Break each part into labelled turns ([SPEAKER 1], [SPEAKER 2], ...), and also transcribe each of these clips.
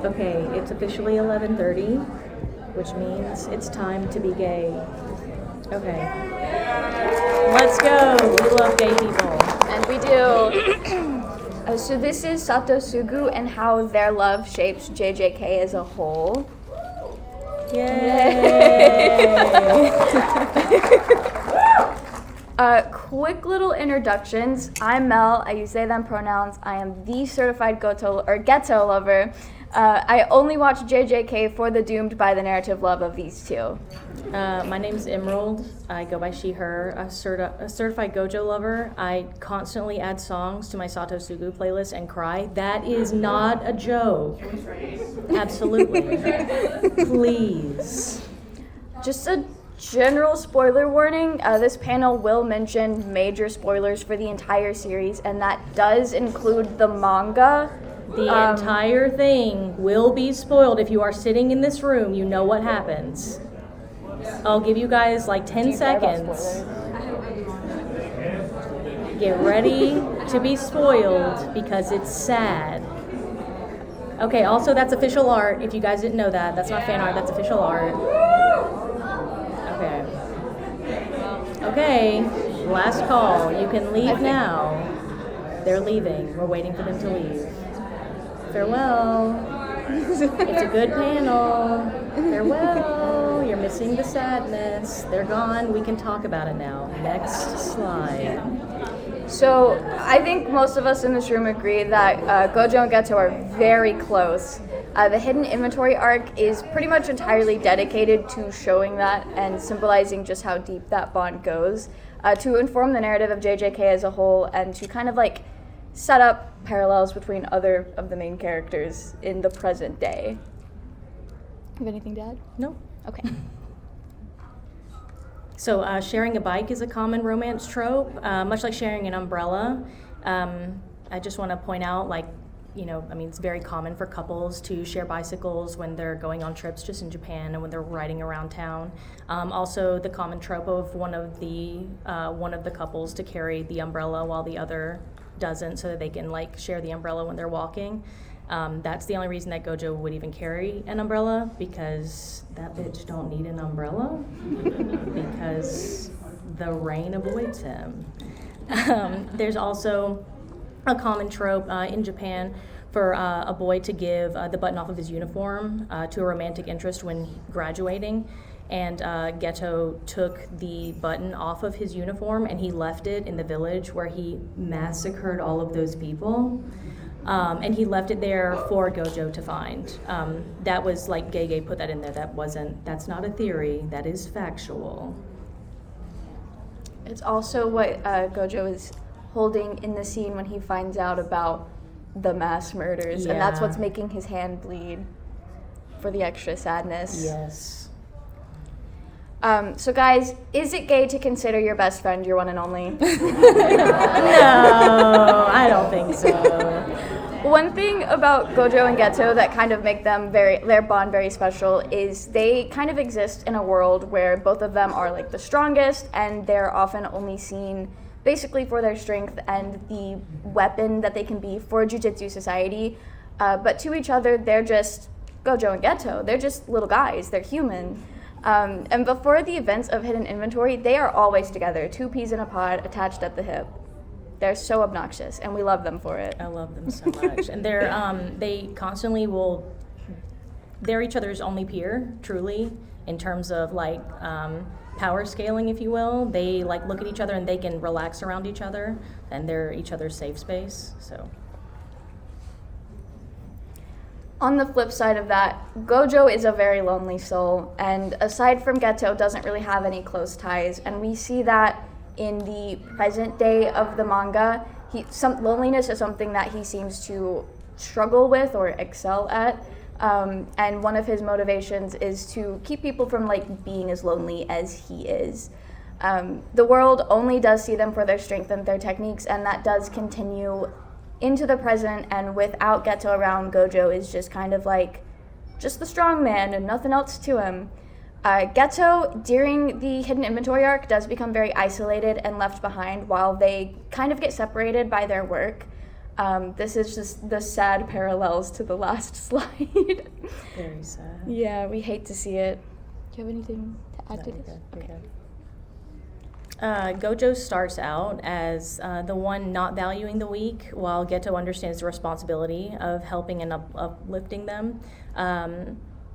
[SPEAKER 1] Okay, it's officially 11:30, which means it's time to be gay. Okay. Let's go. We love gay people.
[SPEAKER 2] And we do. So this is Satosugu and how their love shapes JJK as a whole.
[SPEAKER 1] Yay!
[SPEAKER 2] Quick little introductions. I'm Mel. I use they, them pronouns. I am the certified ghetto lover. I only watch JJK for the doomed by the narrative love of these two.
[SPEAKER 1] My name's Emerald. I go by she, her, a certified Gojo lover. I constantly add songs to my Satosugu playlist and cry. That is not a joke. Absolutely. Please.
[SPEAKER 2] Just a general spoiler warning. This panel will mention major spoilers for the entire series, and that does include the manga.
[SPEAKER 1] The entire thing will be spoiled. If you are sitting in this room, you know what happens. I'll give you guys like 10 seconds. Get ready to be spoiled because it's sad. Okay, also that's official art. If you guys didn't know that, that's not fan art, that's official art. Okay, last call. You can leave now. They're leaving. We're waiting for them to leave. Farewell. It's a good panel. Farewell. You're missing the sadness. They're gone. We can talk about it now. Next slide.
[SPEAKER 2] So I think most of us in this room agree that Gojo and Geto are very close. The hidden inventory arc is pretty much entirely dedicated to showing that and symbolizing just how deep that bond goes, to inform the narrative of JJK as a whole and to kind of like set up parallels between other of the main characters in the present day. Have anything to add?
[SPEAKER 1] No.
[SPEAKER 2] Okay.
[SPEAKER 1] So sharing a bike is a common romance trope, much like sharing an umbrella. I just want to point out, it's very common for couples to share bicycles when they're going on trips just in Japan and when they're riding around town. Also, the common trope of one of the couples to carry the umbrella while the other doesn't, so that they can share the umbrella when they're walking. That's the only reason that Gojo would even carry an umbrella, because that bitch don't need an umbrella because the rain avoids him. There's also a common trope in Japan for a boy to give the button off of his uniform to a romantic interest when graduating. And Geto took the button off of his uniform and he left it in the village where he massacred all of those people. And he left it there for Gojo to find. That was Gege put that in there. That's not a theory, that is factual.
[SPEAKER 2] It's also what Gojo is holding in the scene when he finds out about the mass murders, and that's what's making his hand bleed for the extra sadness.
[SPEAKER 1] Yes.
[SPEAKER 2] So guys, is it gay to consider your best friend your one and only?
[SPEAKER 1] No, I don't think so.
[SPEAKER 2] One thing about Gojo and Geto that kind of make them their bond very special is they kind of exist in a world where both of them are the strongest, and they're often only seen basically for their strength and the weapon that they can be for Jujutsu society. But to each other, they're just Gojo and Geto. They're just little guys. They're human. And before the events of Hidden Inventory, they are always together, two peas in a pod, attached at the hip. They're so obnoxious, and we love them for it.
[SPEAKER 1] I love them so much. And they constantly they're each other's only peer, truly, in terms of power scaling, if you will. They look at each other and they can relax around each other, and they're each other's safe space, so.
[SPEAKER 2] On the flip side of that, Gojo is a very lonely soul, and aside from Geto, doesn't really have any close ties, and we see that in the present day of the manga. Loneliness is something that he seems to struggle with or excel at, and one of his motivations is to keep people from being as lonely as he is. The world only does see them for their strength and their techniques, and that does continue into the present, and without Geto around, Gojo is just kind of just the strong man and nothing else to him. Geto, during the Hidden Inventory arc, does become very isolated and left behind while they kind of get separated by their work. This is just the sad parallels to the last slide.
[SPEAKER 1] Very sad.
[SPEAKER 2] Yeah, we hate to see it. Do you have anything to add to this?
[SPEAKER 1] You're good. Gojo starts out as the one not valuing the weak, while Geto understands the responsibility of helping and uplifting them.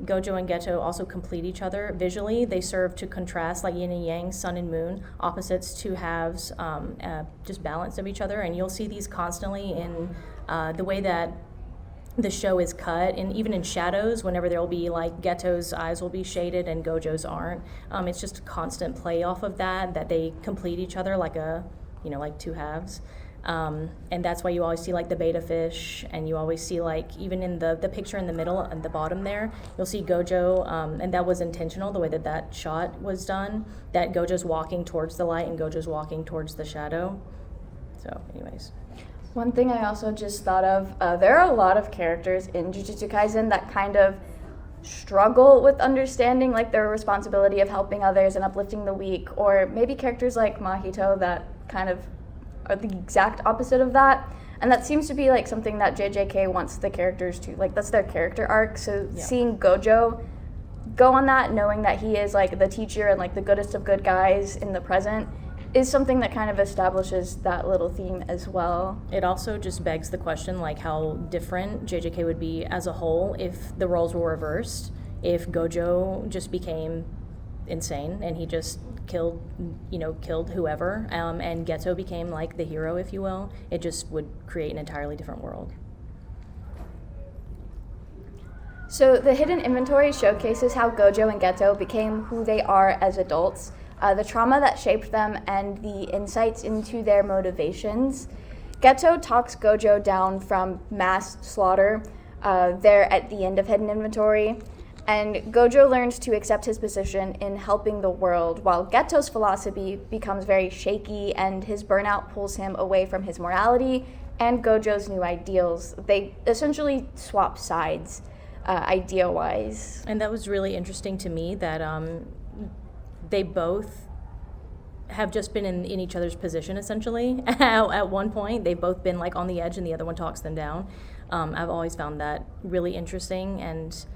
[SPEAKER 1] Gojo and Geto also complete each other visually. They serve to contrast, like yin and yang, sun and moon, opposites, two halves, just balance of each other. And you'll see these constantly in the way that the show is cut, and even in shadows, whenever there will be like Geto's eyes will be shaded and Gojo's aren't. It's just a constant play off of that they complete each other like like two halves. And that's why you always see like the beta fish, and you always see like even in the picture in the middle and the bottom there, you'll see Gojo, and that was intentional the way that shot was done, that Gojo's walking towards the light and Gojo's walking towards the shadow. So anyways.
[SPEAKER 2] One thing I also just thought of, there are a lot of characters in Jujutsu Kaisen that kind of struggle with understanding like their responsibility of helping others and uplifting the weak, or maybe characters like Mahito that kind of are the exact opposite of that. And that seems to be like something that JJK wants the characters to, like that's their character arc. So seeing Gojo go on that, knowing that he is like the teacher and like the goodest of good guys in the present, is something that kind of establishes that little theme as well.
[SPEAKER 1] It also just begs the question, like how different JJK would be as a whole if the roles were reversed, if Gojo just became insane and he just killed whoever, and Geto became like the hero, if you will. It just would create an entirely different world.
[SPEAKER 2] So the hidden inventory showcases how Gojo and Geto became who they are as adults, the trauma that shaped them, and the insights into their motivations. Geto talks Gojo down from mass slaughter there at the end of Hidden Inventory, and Gojo learns to accept his position in helping the world, while Geto's philosophy becomes very shaky and his burnout pulls him away from his morality and Gojo's new ideals. They essentially swap sides, idea-wise.
[SPEAKER 1] And that was really interesting to me that they both have just been in each other's position, essentially. At one point, they've both been like on the edge and the other one talks them down. I've always found that really interesting, and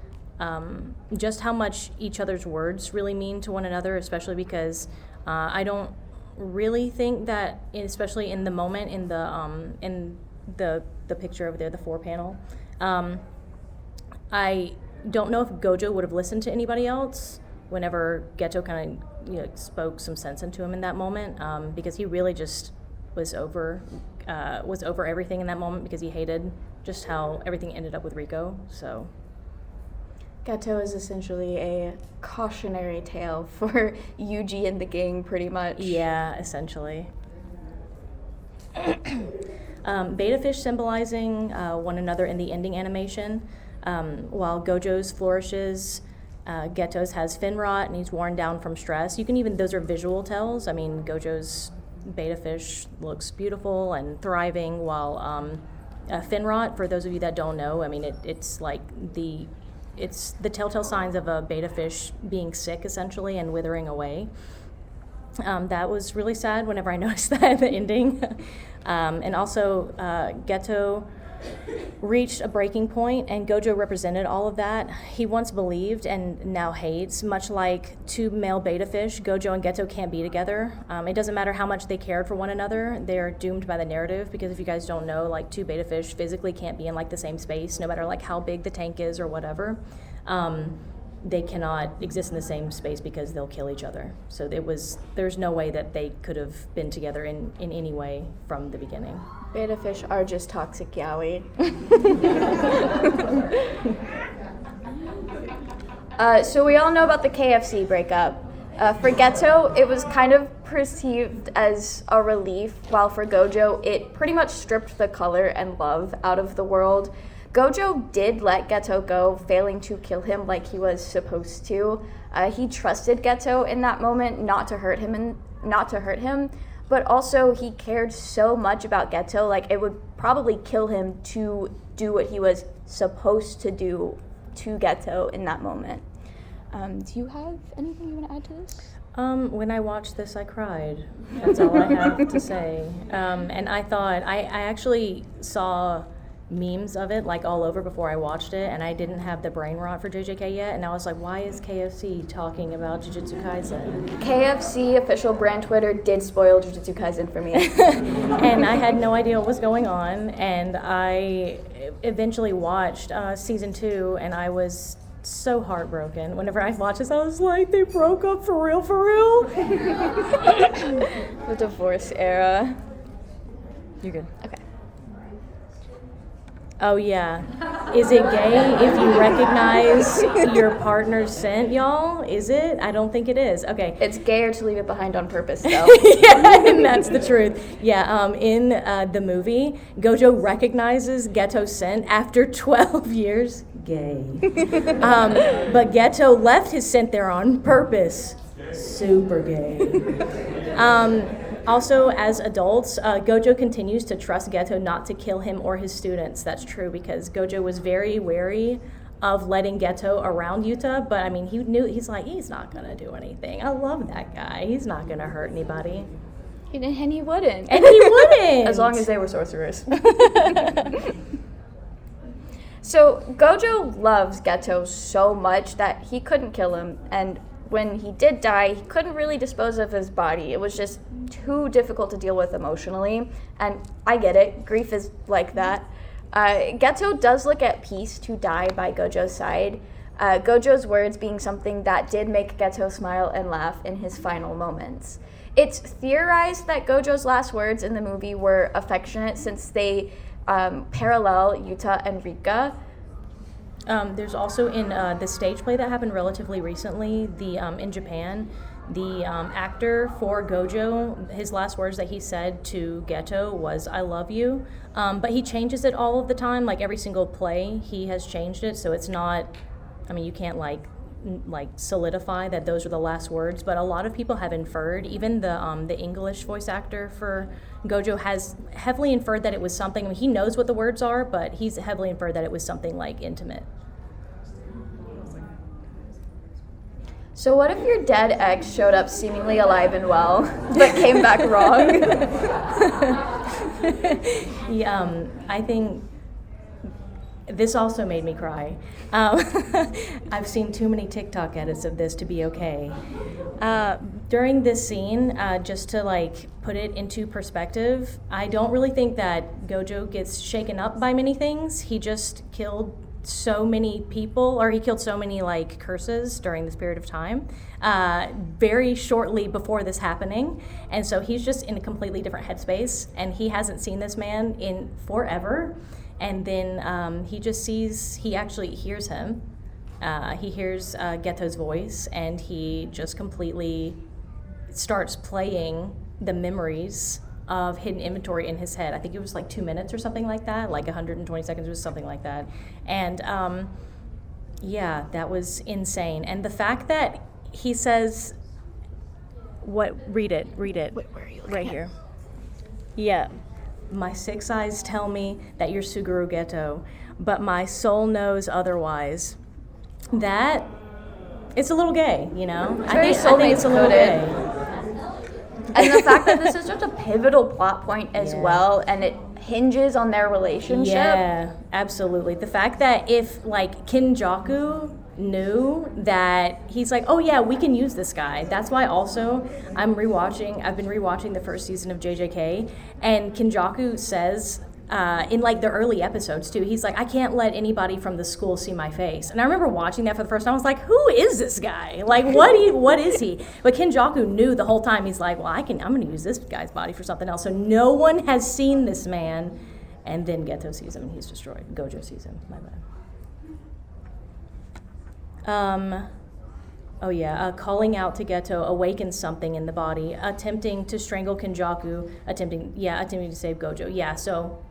[SPEAKER 1] just how much each other's words really mean to one another, especially because I don't really think that, especially in the moment, in the picture over there, the 4 panel, I don't know if Gojo would have listened to anybody else whenever Geto kind of spoke some sense into him in that moment, because he really just was over everything in that moment, because he hated just how everything ended up with Rico. So
[SPEAKER 2] Geto is essentially a cautionary tale for Yuji and the gang, pretty much.
[SPEAKER 1] Yeah, essentially. Beta fish symbolizing one another in the ending animation. While Gojo's flourishes, Geto's has fin rot and he's worn down from stress. Those are visual tells. I mean, Gojo's beta fish looks beautiful and thriving, while fin rot, for those of you that don't know, I mean, it's the telltale signs of a beta fish being sick, essentially, and withering away. That was really sad whenever I noticed that at the ending. And also, Geto reached a breaking point, and Gojo represented all of that. He once believed and now hates, much like 2 male beta fish. Gojo and Geto can't be together. It doesn't matter how much they cared for one another. They're doomed by the narrative, because if you guys don't know, like 2 beta fish physically can't be in like the same space, no matter like how big the tank is or whatever. They cannot exist in the same space because they'll kill each other. So there's no way that they could have been together in any way from the beginning.
[SPEAKER 2] Beta fish are just toxic yaoi. So we all know about the KFC breakup. For Geto, it was kind of perceived as a relief, while for Gojo, it pretty much stripped the color and love out of the world. Gojo did let Geto go, failing to kill him like he was supposed to. He trusted Geto in that moment not to hurt him, but also he cared so much about Geto, like it would probably kill him to do what he was supposed to do to Geto in that moment. Do you have anything you want to add to this?
[SPEAKER 1] When I watched this, I cried. That's all I have to say. And I thought, I actually saw memes of it like all over before I watched it, and I didn't have the brain rot for JJK yet, and I was like, why is KFC talking about Jujutsu Kaisen?
[SPEAKER 2] KFC official brand Twitter did spoil Jujutsu Kaisen for me.
[SPEAKER 1] And I had no idea what was going on, and I eventually watched season 2, and I was so heartbroken. Whenever I watched this, I was like, they broke up for real, for real?
[SPEAKER 2] The divorce era.
[SPEAKER 1] You're good.
[SPEAKER 2] Okay.
[SPEAKER 1] Oh yeah. Is it gay if you recognize your partner's scent, y'all? Is it? I don't think it is. Okay.
[SPEAKER 2] It's gayer to leave it behind on purpose, though.
[SPEAKER 1] Yeah, and that's the truth. Yeah, in the movie, Gojo recognizes Geto's scent after 12 years. Gay. But Geto left his scent there on purpose. Super gay. Also, as adults, Gojo continues to trust Geto not to kill him or his students. That's true, because Gojo was very wary of letting Geto around Yuta, but I mean, he's like, he's not gonna do anything. I love that guy. He's not gonna hurt anybody.
[SPEAKER 2] And he wouldn't.
[SPEAKER 1] And he wouldn't!
[SPEAKER 2] As long as they were sorcerers. So, Gojo loves Geto so much that he couldn't kill him, and when he did die, he couldn't really dispose of his body. It was just too difficult to deal with emotionally, and I get it. Grief is like that. Geto does look at peace to die by Gojo's side, Gojo's words being something that did make Geto smile and laugh in his final moments. It's theorized that Gojo's last words in the movie were affectionate, since they parallel Yuta and Rika.
[SPEAKER 1] There's also in the stage play that happened relatively recently, in Japan, the actor for Gojo, his last words that he said to Geto was, "I love you," but he changes it all of the time, like every single play he has changed it, so it's not, I mean, you can't like solidify that those are the last words, but a lot of people have inferred, even the English voice actor for Gojo has heavily inferred that it was something, I mean, he knows what the words are, but he's heavily inferred that it was something like intimate.
[SPEAKER 2] So what if your dead ex showed up seemingly alive and well, but came back wrong?
[SPEAKER 1] I think this also made me cry. I've seen too many TikTok edits of this to be okay. During this scene, just to like put it into perspective, I don't really think that Gojo gets shaken up by many things. He just killed so many people, or he killed so many like curses during this period of time, very shortly before this happening, and so he's just in a completely different headspace, and he hasn't seen this man in forever. And then he actually hears him. He hears Geto's voice, and he just completely starts playing the memories of hidden inventory in his head. I think it was like 2 minutes or something like that, like 120 seconds or something like that. And yeah, that was insane. And the fact that he says, read it.
[SPEAKER 2] Wait, where are you looking
[SPEAKER 1] right
[SPEAKER 2] at?
[SPEAKER 1] Here. Yeah. My 6 eyes tell me that you're Suguru Geto, but my soul knows otherwise. That, it's a little gay, you know? I think it's a little gay.
[SPEAKER 2] And the fact that this is such a pivotal plot point as well, and it hinges on their relationship.
[SPEAKER 1] Yeah, absolutely. The fact that if like Kinjaku knew that, he's like, oh yeah, we can use this guy. That's why also I've been rewatching the first season of JJK, and Kinjaku says in like the early episodes too, he's like, I can't let anybody from the school see my face. And I remember watching that for the first time. I was like, who is this guy? Like, what is he? But Kinjaku knew the whole time. He's like, well, I'm going to use this guy's body for something else. So no one has seen this man. And then Geto sees him and he's destroyed. Gojo sees him. My bad. Calling out to Geto awakens something in the body, attempting to strangle Kinjaku, attempting to save Gojo. Yeah, so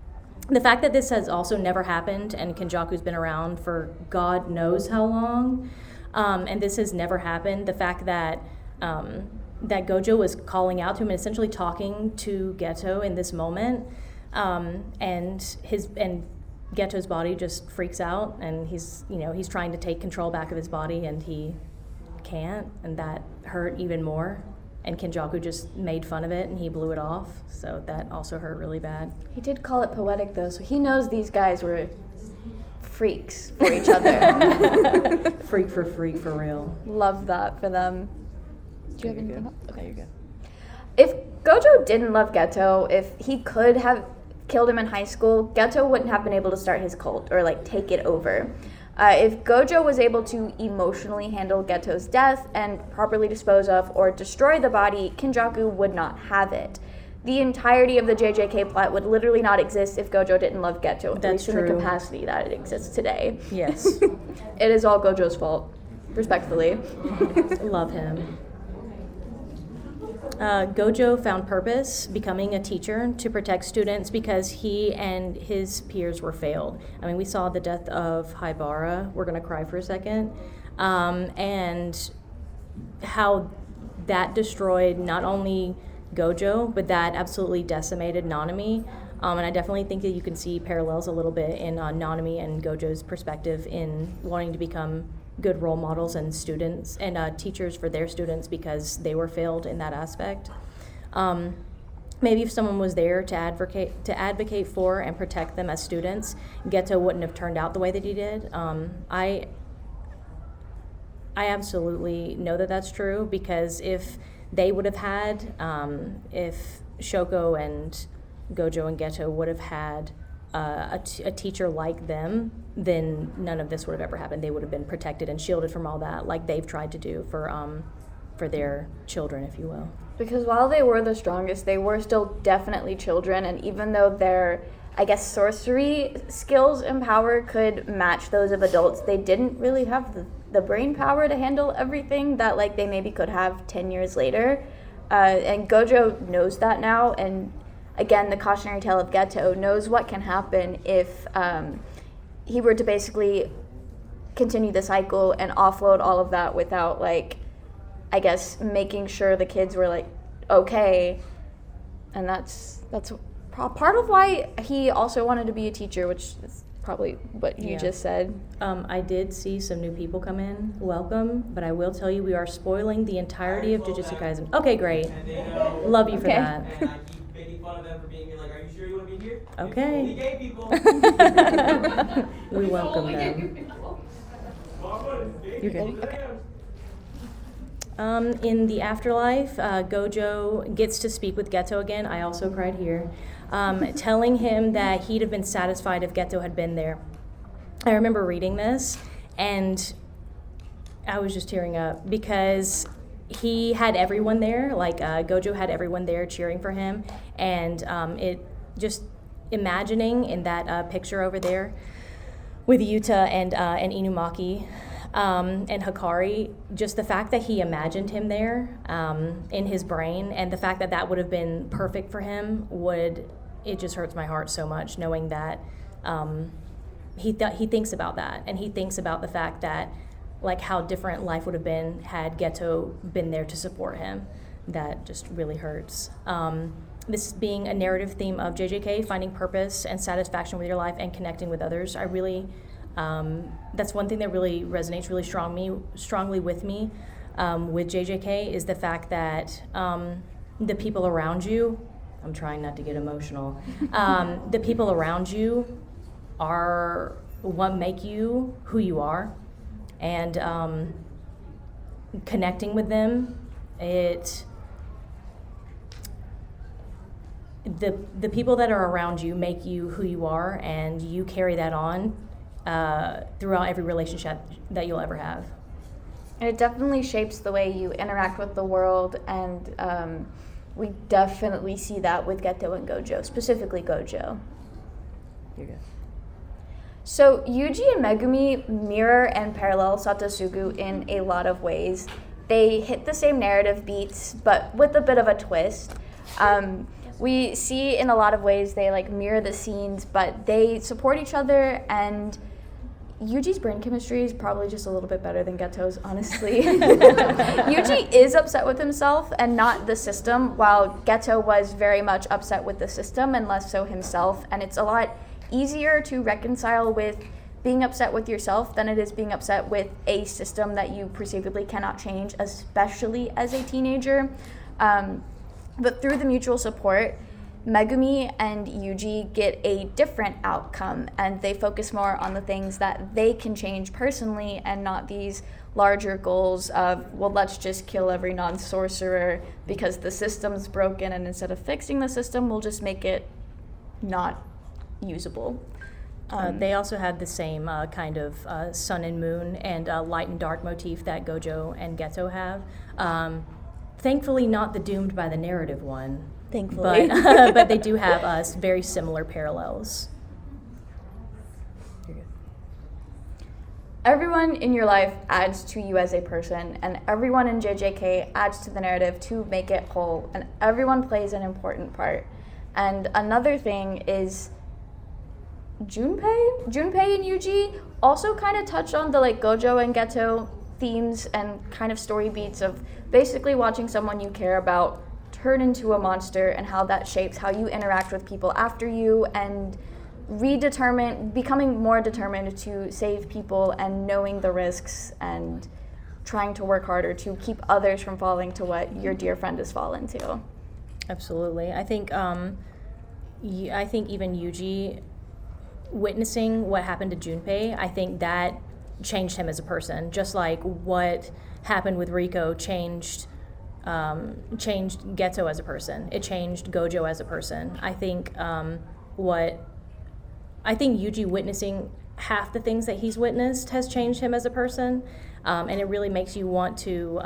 [SPEAKER 1] the fact that this has also never happened, and Kinjaku's been around for God knows how long, and this has never happened, the fact that that Gojo was calling out to him and essentially talking to Geto in this moment, and Geto's body just freaks out, and he's trying to take control back of his body, and he can't, and that hurt even more. And Kenjaku just made fun of it and he blew it off, so that also hurt really bad.
[SPEAKER 2] He did call it poetic though, so he knows these guys were freaks for each other.
[SPEAKER 1] Freak for real.
[SPEAKER 2] Love that for them. Do you have anything else?
[SPEAKER 1] Okay, you're good.
[SPEAKER 2] If Gojo didn't love Geto, if he could have killed him in high school, Geto wouldn't have been able to start his cult or like take it over. If Gojo was able to emotionally handle Geto's death and properly dispose of or destroy the body, Kenjaku would not have it. The entirety of the JJK plot would literally not exist if Gojo didn't love Geto, at least in the capacity that it exists today.
[SPEAKER 1] Yes.
[SPEAKER 2] It is all Gojo's fault, respectfully.
[SPEAKER 1] Love him. Gojo found purpose becoming a teacher to protect students because he and his peers were failed. I mean, we saw the death of Haibara. We're going to cry for a second. And how that destroyed not only Gojo, but that absolutely decimated Nanami. And I definitely think that you can see parallels a little bit in Nanami and Gojo's perspective in wanting to become good role models and students and teachers for their students because they were failed in that aspect. Maybe if someone was there to advocate for and protect them as students, Geto wouldn't have turned out the way that he did. I absolutely know that that's true because if they would have had, if Shoko and Gojo and Geto would have had a teacher like them, then none of this would have ever happened. They would have been protected and shielded from all that, like they've tried to do for their children, if you will.
[SPEAKER 2] Because while they were the strongest, they were still definitely children, and even though their, I guess, sorcery skills and power could match those of adults, they didn't really have the brain power to handle everything that like they maybe could have 10 years later. And Gojo knows that now, and again, the cautionary tale of Geto knows what can happen if he were to basically continue the cycle and offload all of that without, like, I guess, making sure the kids were, like, okay. And that's part of why he also wanted to be a teacher, which is probably what you just said.
[SPEAKER 1] I did see some new people come in. Welcome. But I will tell you, we are spoiling the entirety of Jujutsu Kaisen. Okay, great. Love you for that.
[SPEAKER 3] Making fun of them for being like, are you sure you want to be here?
[SPEAKER 1] Okay.
[SPEAKER 3] Only gay people.
[SPEAKER 1] We welcome them. You're good. Okay. In the afterlife, Gojo gets to speak with Geto again. I also cried here. Telling him that he'd have been satisfied if Geto had been there. I remember reading this, and I was just tearing up because he had everyone there, like Gojo had everyone there cheering for him, and it just imagining in that picture over there with Yuta and Inumaki and Hikari, just the fact that he imagined him there in his brain, and the fact that that would have been perfect for him it just hurts my heart so much knowing that he thinks about that, and he thinks about the fact that like how different life would have been had Geto been there to support him. That just really hurts. This being a narrative theme of JJK, finding purpose and satisfaction with your life and connecting with others, I really, that's one thing that really resonates really strongly with me with JJK is the fact that the people around you, I'm trying not to get emotional, the people around you are what make you who you are. And connecting with them, the people that are around you make you who you are, and you carry that on throughout every relationship that you'll ever have.
[SPEAKER 2] It definitely shapes the way you interact with the world, and we definitely see that with Geto and Gojo, specifically Gojo.
[SPEAKER 1] You're good.
[SPEAKER 2] So Yuji and Megumi mirror and parallel Satosugu in a lot of ways. They hit the same narrative beats, but with a bit of a twist. We see in a lot of ways they like mirror the scenes, but they support each other, and Yuji's brain chemistry is probably just a little bit better than Geto's, honestly. Yuji is upset with himself and not the system, while Geto was very much upset with the system and less so himself, and it's a lot easier to reconcile with being upset with yourself than it is being upset with a system that you perceivably cannot change, especially as a teenager. But through the mutual support, Megumi and Yuji get a different outcome, and they focus more on the things that they can change personally and not these larger goals of, well, let's just kill every non-sorcerer because the system's broken, and instead of fixing the system, we'll just make it not usable.
[SPEAKER 1] They also had the same kind of sun and moon and light and dark motif that Gojo and Geto have. Thankfully, not the doomed by the narrative one.
[SPEAKER 2] Thankfully.
[SPEAKER 1] But they do have very similar parallels.
[SPEAKER 2] Everyone in your life adds to you as a person, and everyone in JJK adds to the narrative to make it whole, and everyone plays an important part. And another thing is Junpei and Yuji also kind of touch on the Gojo and Geto themes and kind of story beats of basically watching someone you care about turn into a monster and how that shapes how you interact with people after you, and becoming more determined to save people and knowing the risks and trying to work harder to keep others from falling to what your dear friend has fallen to.
[SPEAKER 1] Absolutely. I think even Yuji witnessing what happened to Junpei, I think that changed him as a person, just like what happened with Riko changed Geto as a person. It changed Gojo as a person. I think Yuji witnessing half the things that he's witnessed has changed him as a person, and it really makes you want to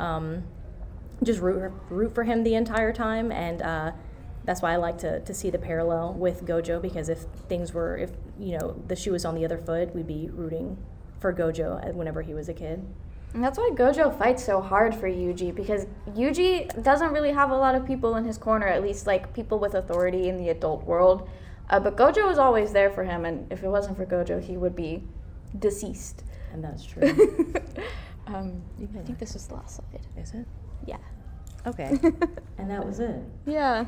[SPEAKER 1] just root for him the entire time, and that's why I like to see the parallel with Gojo, because if the shoe was on the other foot, we'd be rooting for Gojo whenever he was a kid.
[SPEAKER 2] And that's why Gojo fights so hard for Yuji, because Yuji doesn't really have a lot of people in his corner, at least people with authority in the adult world. But Gojo is always there for him, and if it wasn't for Gojo, he would be deceased.
[SPEAKER 1] And that's true.
[SPEAKER 2] I think this is the last slide.
[SPEAKER 1] Is it?
[SPEAKER 2] Yeah.
[SPEAKER 1] Okay. And that was it.
[SPEAKER 2] Yeah.